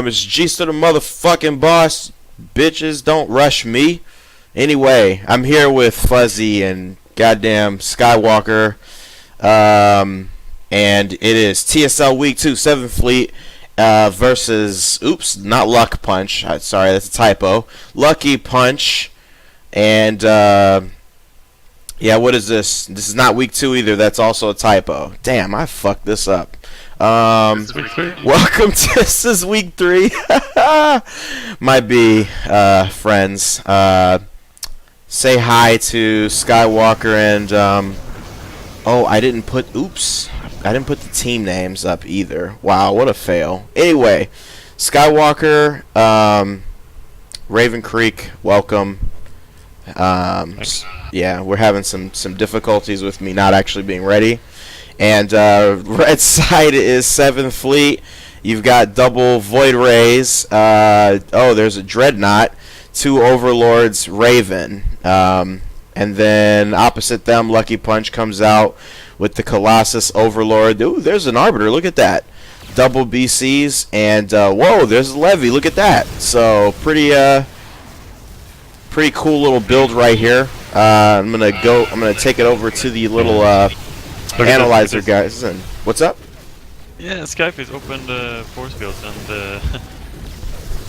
It's G's to the motherfucking boss. Bitches, don't rush me. Anyway, I'm here with Fuzzy and goddamn Skywalker. And it is TSL Week 2, 7th Fleet versus, oops, not Luck Punch. Sorry, that's a typo. Lucky Punch. And, yeah, what is this? This is not Week 2 either. That's also a typo. Damn, I fucked this up. Welcome to this is Week 3. Might be friends. Say hi to Skywalker and oh, I didn't put the team names up either. Wow, what a fail. Anyway, Skywalker, Raven Creek, welcome. Yeah, we're having some difficulties with me not actually being ready. And red side is 7th Fleet. You've got double Void Rays. Oh, there's a Dreadnought. 2 Overlords, Raven. And then opposite them, Lucky Punch comes out with the Colossus Overlord. Ooh, there's an Arbiter. Look at that. Double BCs. And, whoa, there's a Levy. Look at that. So, pretty cool little build right here. I'm gonna take it over to the little analyzer guys. And what's up? Yeah, Skype is opened force fields and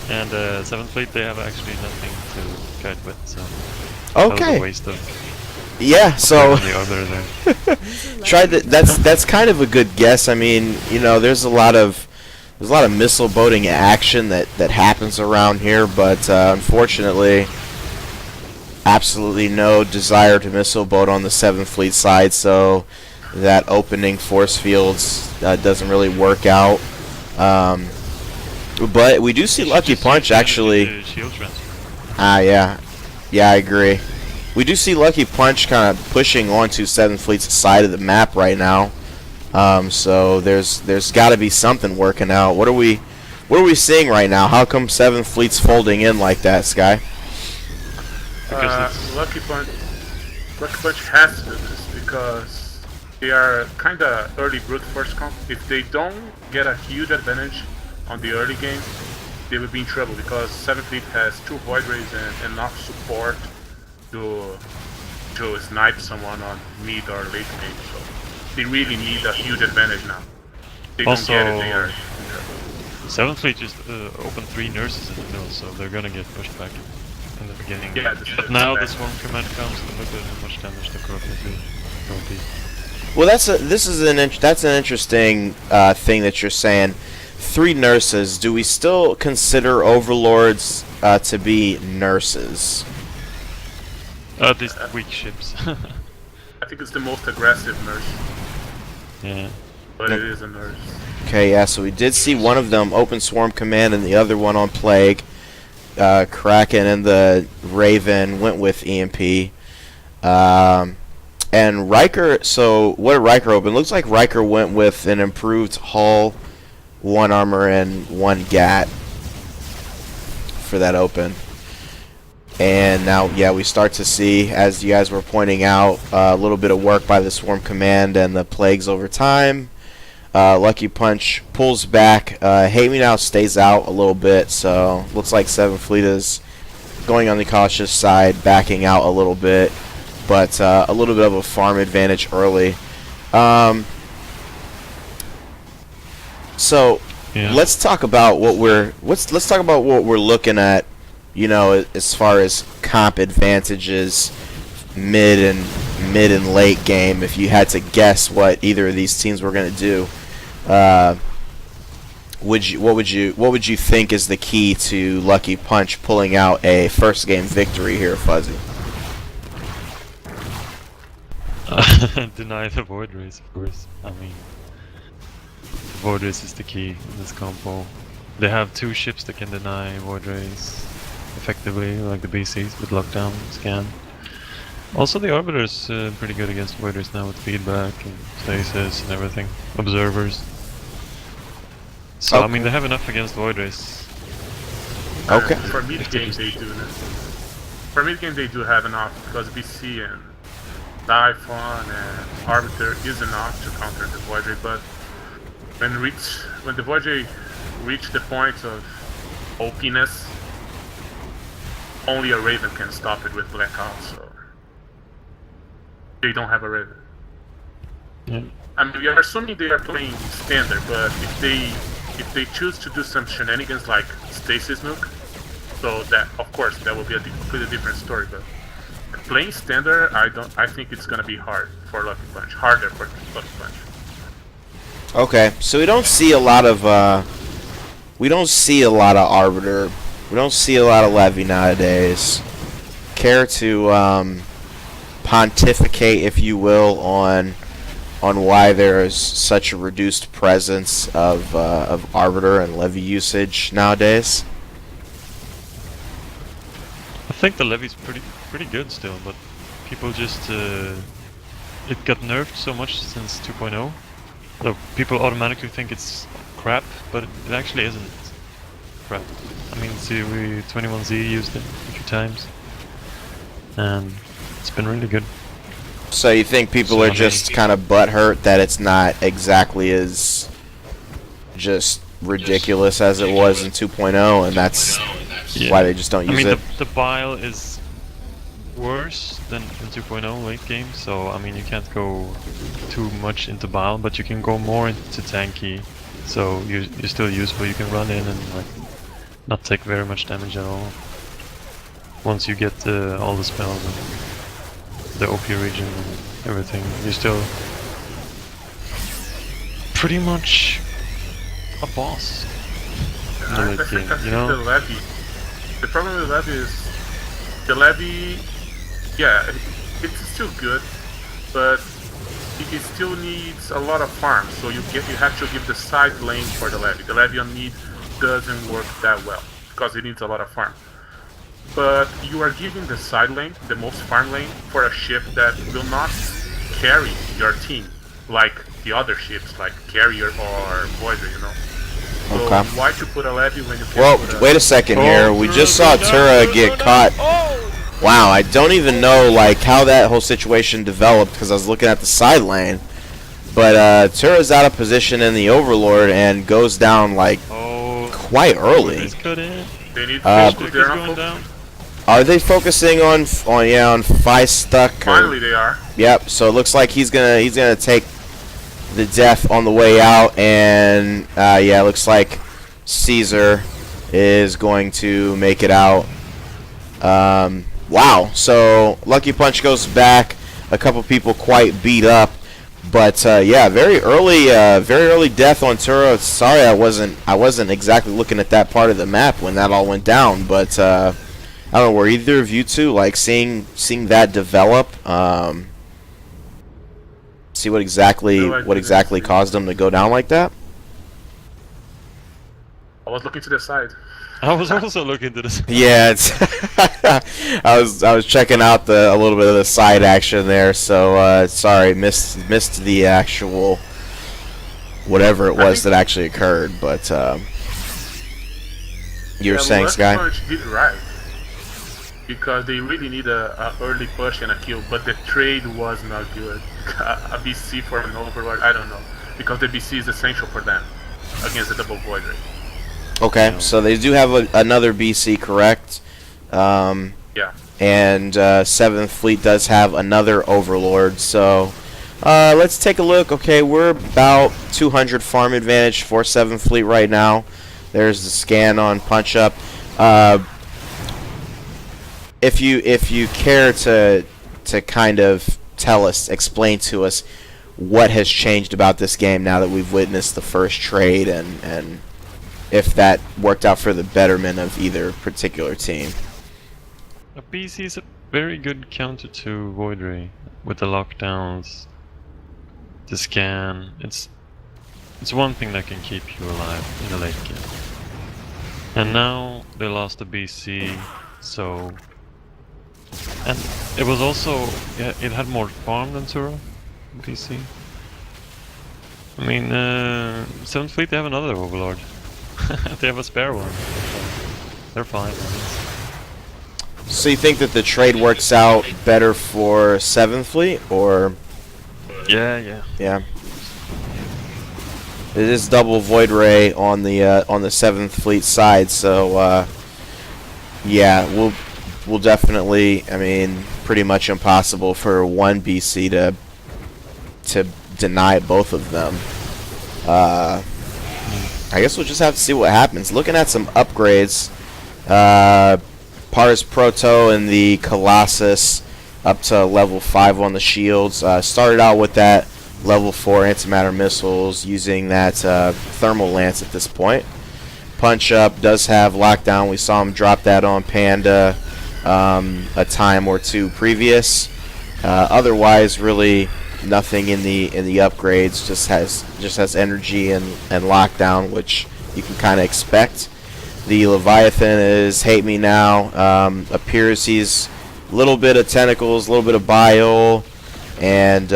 and 7th Fleet they have actually nothing to guide with, so okay. That was a waste of yeah. So the other there. tried that. That's kind of a good guess. I mean, you know, there's a lot of missile boating action that happens around here, but unfortunately, absolutely no desire to missile boat on the 7th Fleet side, so that opening force fields doesn't really work out. But we do see Lucky Punch actually. Yeah, I agree. We do see Lucky Punch kind of pushing onto 7th Fleet's side of the map right now. So there's got to be something working out. What are we seeing right now? How come 7th Fleet's folding in like that, Sky? Lucky Punch has to do this because they are kind of early brute force comp. If they don't get a huge advantage on the early game, they will be in trouble because 7th Fleet has 2 Void Rays and enough support to snipe someone on mid or late game. So they really need a huge advantage now. If they also, don't get it, they are in trouble. 7th Fleet just opened 3 nurses in the middle, so they're gonna get pushed back in the beginning. Yeah, but now the swarm command comes and look at how much damage the crop will be. Well, that's an interesting thing that you're saying. 3 nurses. Do we still consider Overlords to be nurses? These weak ships. I think it's the most aggressive nurse. Yeah. But it is a nurse. Okay, yeah, so we did see one of them open Swarm Command and the other one on Plague. Kraken and the Raven went with EMP. And Riker, so what did Riker open? Looks like Riker went with an improved hull, 1 armor, and 1 GAT for that open. And now, yeah, we start to see, as you guys were pointing out, a little bit of work by the Swarm Command and the Plagues over time. Lucky Punch pulls back. Hate Me Now stays out a little bit, so looks like 7th Fleet is going on the cautious side, backing out a little bit, but a little bit of a farm advantage early. So yeah. let's talk about what we're looking at. You know, as far as comp advantages, mid and late game. If you had to guess what either of these teams were going to do, what would you think is the key to Lucky Punch pulling out a first game victory here, Fuzzy? Deny the Void Rays, of course. I mean, the Void Rays is the key in this combo. They have 2 ships that can deny Void Rays effectively, like the BCs with lockdown, scan. Also, the Arbiter's pretty good against Void Rays now with feedback and stasis and everything. Observers. So, okay. I mean, they have enough against Void Rays. Okay. For mid game they do. For mid game they do have enough because BC and Typhon and Arbiter is enough to counter the Void Ray, but when the Void Ray reached the point of OPness, only a Raven can stop it with Blackout, so they don't have a Raven. Yeah. I mean, we are assuming they are playing standard, but if they choose to do some shenanigans like Stasis Nuke, so that of course that will be a completely different story. But playing standard, I think it's gonna be hard for Lucky Punch, harder for Lucky Punch. Okay, so we don't see a lot of Arbiter. We don't see a lot of Levy nowadays. Care to pontificate, if you will, on why there is such a reduced presence of Arbiter and Levy usage nowadays? I think the levy's pretty good still, but people just it got nerfed so much since 2.0, so people automatically think it's crap, but it actually isn't crap. I mean, see, 21Z used it a few times, and it's been really good. So you think people are just kind of butthurt that it's not exactly as just ridiculous as it was in 2.0, and that's why they just don't use it? I mean, the bile is worse than in 2.0 late game, so I mean, you can't go too much into bile, but you can go more into tanky, so you're still useful. You can run in and like not take very much damage at all once you get all the spells and the OP region and everything. You're still pretty much a boss in the late game, you know? The Levy. The problem with Levy is the Levy, yeah, it's still good, but it still needs a lot of farm. So you have to give the side lane for the Levy. The Levy on mid doesn't work that well because it needs a lot of farm. But you are giving the side lane, the most farm lane, for a ship that will not carry your team like the other ships, like Carrier or Voyager, you know. So Okay. why to put a Levy when you can Well, put a... wait a second here. We just saw Tura get caught. Wow, I don't even know like how that whole situation developed because I was looking at the side lane. But Tura's out of position in the Overlord and goes down like quite early. They need to focus their going down. Are they focusing on Fi Stuck? Finally they are. Yep. So it looks like he's gonna take the death on the way out, and yeah, it looks like Caesar is going to make it out. Wow. So Lucky Punch goes back. A couple people quite beat up, but yeah, very early death on Tura. Sorry, I wasn't exactly looking at that part of the map when that all went down, but. I don't know, were either of you two like seeing that develop? See what exactly caused them to go down like that? I was looking to the side. I was also looking to this. Yeah, it's I was checking out a little bit of the side action there. So sorry, missed the actual whatever it was that actually occurred. But you were saying, Sky? Punch did right. Because they really need a early push and a kill, but the trade was not good. A BC for an Overlord, I don't know. Because the BC is essential for them against the double void rate. Okay, so they do have another BC, correct? Yeah. And 7th Fleet does have another Overlord, so let's take a look. Okay, we're about 200 farm advantage for 7th Fleet right now. There's the scan on Punch Up. If you care to kind of explain to us what has changed about this game now that we've witnessed the first trade, and if that worked out for the betterment of either particular team. A BC is a very good counter to Void Ray with the lockdowns, the scan. It's one thing that can keep you alive in the late game. And now they lost the BC, so. And it was also, yeah, it had more farm than Tura, PC. I mean, 7th Fleet, they have another Overlord. They have a spare one. They're fine. So you think that the trade works out better for 7th Fleet, or? Yeah. Yeah. It is double Void Ray on the 7th Fleet side, so yeah, we'll definitely. I mean, pretty much impossible for one BC to deny both of them. I guess we'll just have to see what happens. Looking at some upgrades, Pars Proto and the Colossus up to level 5 on the shields. Started out with that level 4 antimatter missiles using that thermal lance at this point. Punch Up does have lockdown. We saw him drop that on Panda a time or two previous. Otherwise, really nothing in the upgrades. Just has energy and lockdown, which you can kind of expect. The Leviathan is Hate Me Now. Appears he's a little bit of tentacles, a little bit of bile, and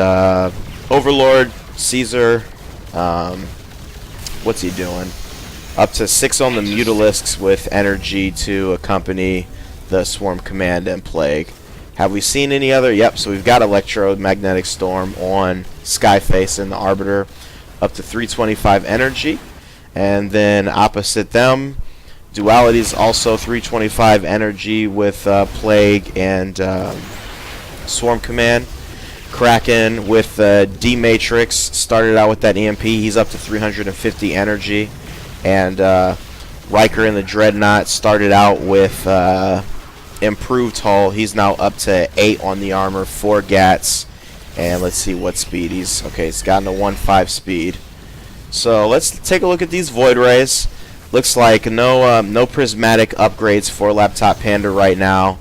Overlord Caesar. What's he doing? Up to 6 on the Mutalisks with energy to accompany the Swarm Command and Plague. Have we seen any other? Yep, so we've got Electromagnetic Storm on Skyface and the Arbiter, up to 325 energy. And then opposite them, Duality is also 325 energy with Plague and Swarm Command. Kraken with D-Matrix started out with that EMP. He's up to 350 energy. And Riker in the Dreadnought started out with improved hull. He's now up to 8 on the armor, 4 Gats, and let's see what speed he's. Okay, he's gotten a 1.5 speed. So let's take a look at these Void Rays. Looks like no prismatic upgrades for Laptop Panda right now.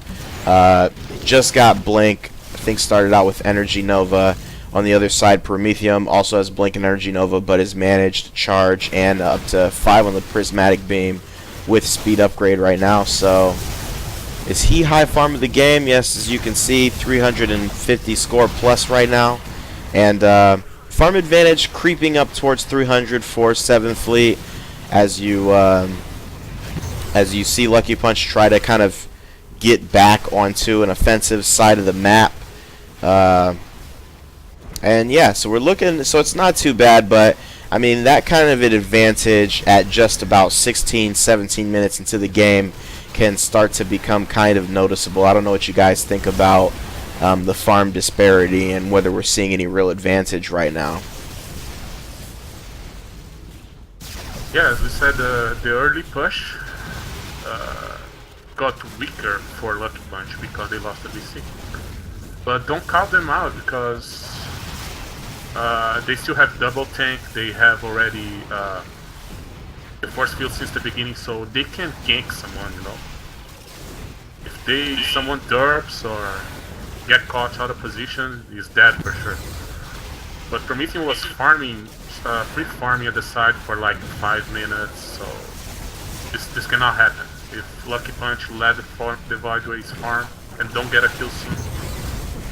Just got Blink. I think started out with Energy Nova. On the other side, Prometheum also has Blink and Energy Nova, but is managed charge and up to 5 on the Prismatic Beam with speed upgrade right now. So is he high farm of the game? Yes, as you can see, 350 score plus right now. And farm advantage creeping up towards 300 for 7th Fleet as you see Lucky Punch try to kind of get back onto an offensive side of the map. And yeah, so we're looking, so it's not too bad, but I mean that kind of an advantage at just about 16, 17 minutes into the game can start to become kind of noticeable. I don't know what you guys think about the farm disparity and whether we're seeing any real advantage right now. Yeah, as we said, the early push got weaker for Lucky Punch because they lost the BC. But don't count them out because they still have double tank. They have already the force field since the beginning, so they can gank someone, you know. If someone derps or get caught out of position, he's dead for sure. But Prometheus was farming, free farming at the side for like 5 minutes, so this cannot happen. If Lucky Punch let the Void Rays farm and don't get a kill soon,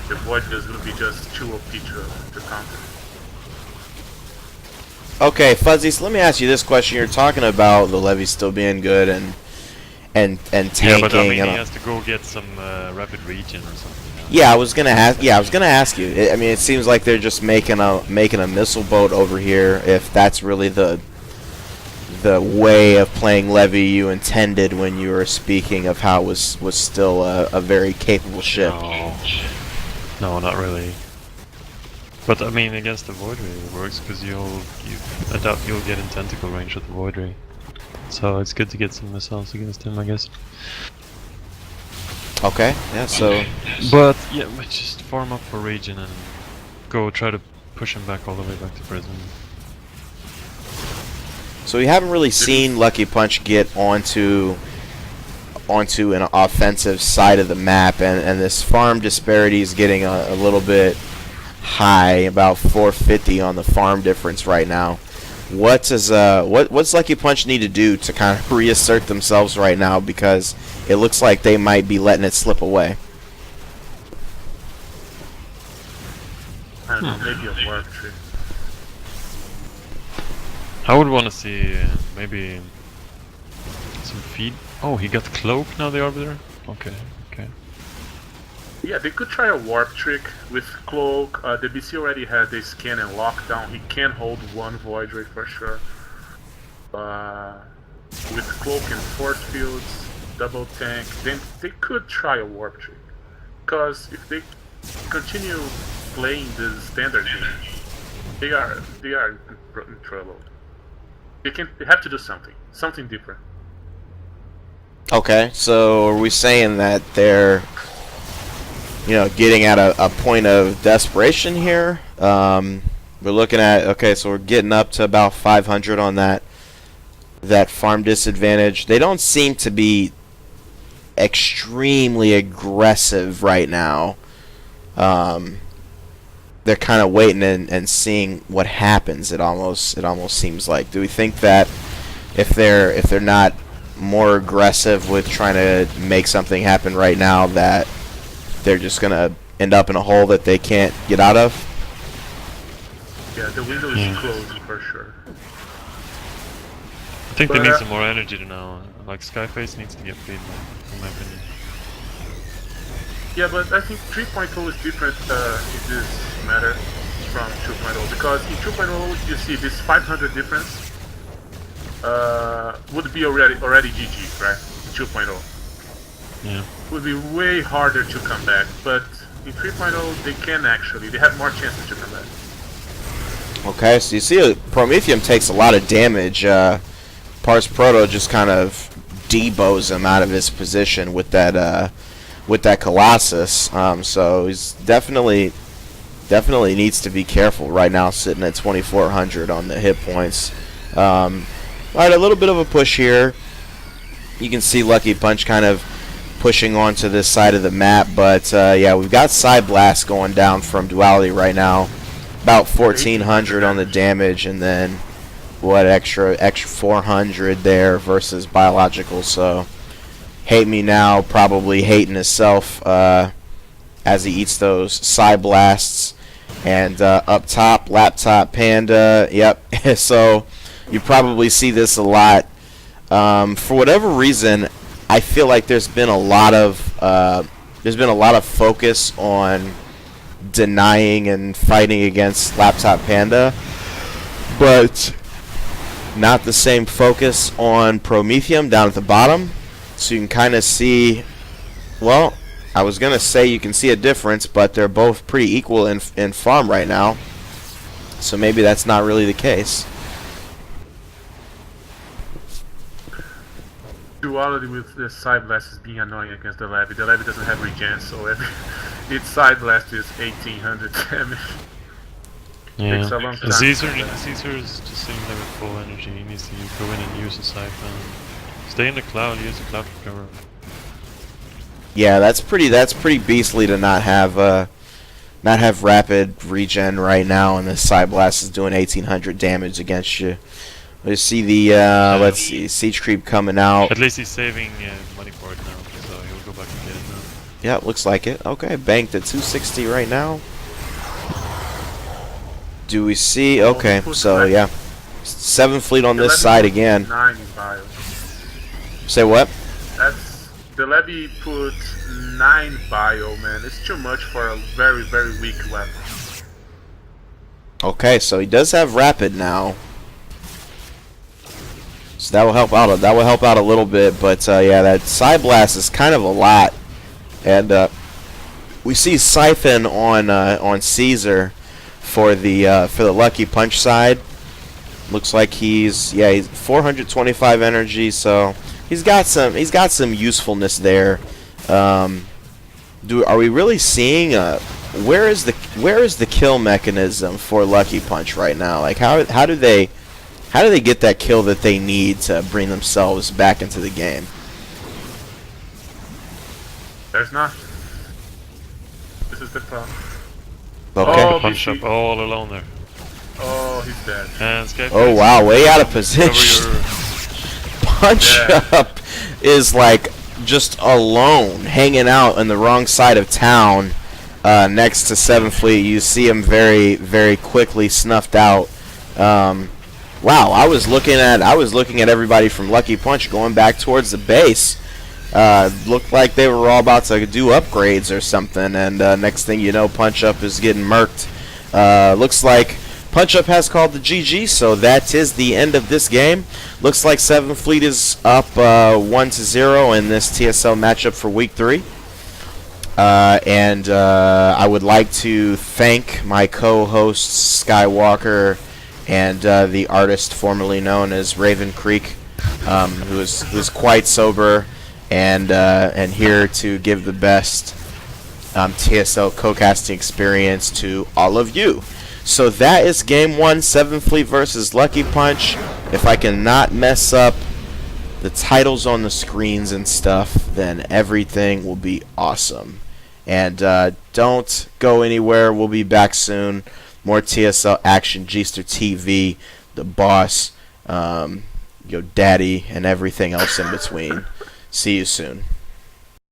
the Void Rays will be just too OP to counter. Okay, Fuzzy, so let me ask you this question. You're talking about the Levy still being good and tanking. Yeah, but I mean, he has to go get some rapid regen or something. Yeah, I was gonna ask. Yeah, I was gonna ask you. I mean, it seems like they're just making a missile boat over here. If that's really the way of playing Levy you intended when you were speaking of how it was still a very capable ship. No, not really. But I mean, against the Void Ray it works because I doubt you'll get in tentacle range with the Void Ray. So it's good to get some missiles against him, I guess. Okay, yeah, so... But, yeah, but just farm up for regen and go try to push him back all the way back to prison. So we haven't really seen Lucky Punch get onto an offensive side of the map, and this farm disparity is getting a little bit high, about 450 on the farm difference right now. What's Lucky Punch need to do to kind of reassert themselves right now, because it looks like they might be letting it slip away? I don't know, maybe a warp tree. I would want to see maybe some feed. Oh, he got cloak now, the Arbiter? Okay, okay. Yeah, they could try a warp trick with Cloak. The BC already has a scan and lockdown. He can hold one Void Ray for sure. With Cloak and Force Fields, double tank, then they could try a warp trick. Because if they continue playing the standard game, they are in trouble. They have to do something different. Okay, so are we saying that they're, getting at a point of desperation here? We're looking at, okay, so we're getting up to about 500 on that farm disadvantage. They don't seem to be extremely aggressive right now. They're kind of waiting and seeing what happens. It almost seems like. Do we think that if they're not more aggressive with trying to make something happen right now, that they're just gonna end up in a hole that they can't get out of? Yeah, the window is closed for sure. I think they need some more energy now. Like Skyface needs to get feedback, in my opinion. Yeah, but I think 3.0 is different in this matter from 2.0, because in 2.0 you see this 500 difference would be already GG, right? In 2.0. Yeah. Would be way harder to come back, but in 3.0 they have more chances to come back. Okay, so you see Prometheum takes a lot of damage. Pars Proto just kind of debows him out of his position with that Colossus. So he's definitely needs to be careful right now, sitting at 2,400 on the hit points. Alright, a little bit of a push here. You can see Lucky Punch kind of pushing onto this side of the map, but yeah, we've got Side Blast going down from Duality right now. About 1,400 on the damage, and then what extra 400 there versus Biological. So Hate Me Now probably hating himself as he eats those Side Blasts. And up top, Laptop Panda. Yep. So you probably see this a lot. For whatever reason, I feel like there's been a lot of focus on denying and fighting against Laptop Panda, but not the same focus on Prometheum down at the bottom. So you can kind of see, well, I was gonna say you can see a difference, but they're both pretty equal in farm right now. So maybe that's not really the case. Duality with the Side Blast is being annoying against the Levy. The Levy doesn't have regen, so its Side Blast is 1,800 damage. Yeah. Takes a long time. Caesar is just sitting there with full energy. He needs to go in and use the Siphon. Stay in the cloud, use the cloud for cover. Yeah, that's pretty beastly to not have rapid regen right now, and the Side Blast is doing 1,800 damage against you. Let's see the let's see Siege Creep coming out. At least he's saving money for it now, so he'll go back and get it now. Yeah, it looks like it. Okay, banked at 260 right now. Do we see? Okay, so yeah, 7 fleet on this side again. 9 bio. Say what? The Levy put 9 bio, man. It's too much for a very, very weak weapon. Okay, so he does have rapid now. So that will help out. That will help out a little bit, but yeah, that Side Blast is kind of a lot, and we see Siphon on Caesar for the Lucky Punch side. Looks like he's 425 energy, so he's got some usefulness there. Are we really seeing where is the kill mechanism for Lucky Punch right now? Like how do they get that kill that they need to bring themselves back into the game? There's not. This is the problem. Okay. Oh, Punch BC. up all alone there. Oh, he's dead. And Skyface. Oh wow, way out of position. Punch Up is like just alone, hanging out on the wrong side of town, next to 7 Fleet. You see him very, very quickly snuffed out. Wow, I was looking at everybody from Lucky Punch going back towards the base, Looked like they were all about to do upgrades or something, and next thing you know, Punch Up is getting murked. Looks like Punch Up has called the GG, so that is the end of this game. Looks like 7th Fleet is up 1-0 in this TSL matchup for Week 3. I would like to thank my co-hosts Skywalker and the artist formerly known as Raven Creek, who's quite sober and here to give the best TSL co-casting experience to all of you. So that is Game 1, 7th Fleet versus Lucky Punch. If I cannot mess up the titles on the screens and stuff, then everything will be awesome. And don't go anywhere. We'll be back soon. More TSL action, Gster TV, the boss, your daddy, and everything else in between. See you soon.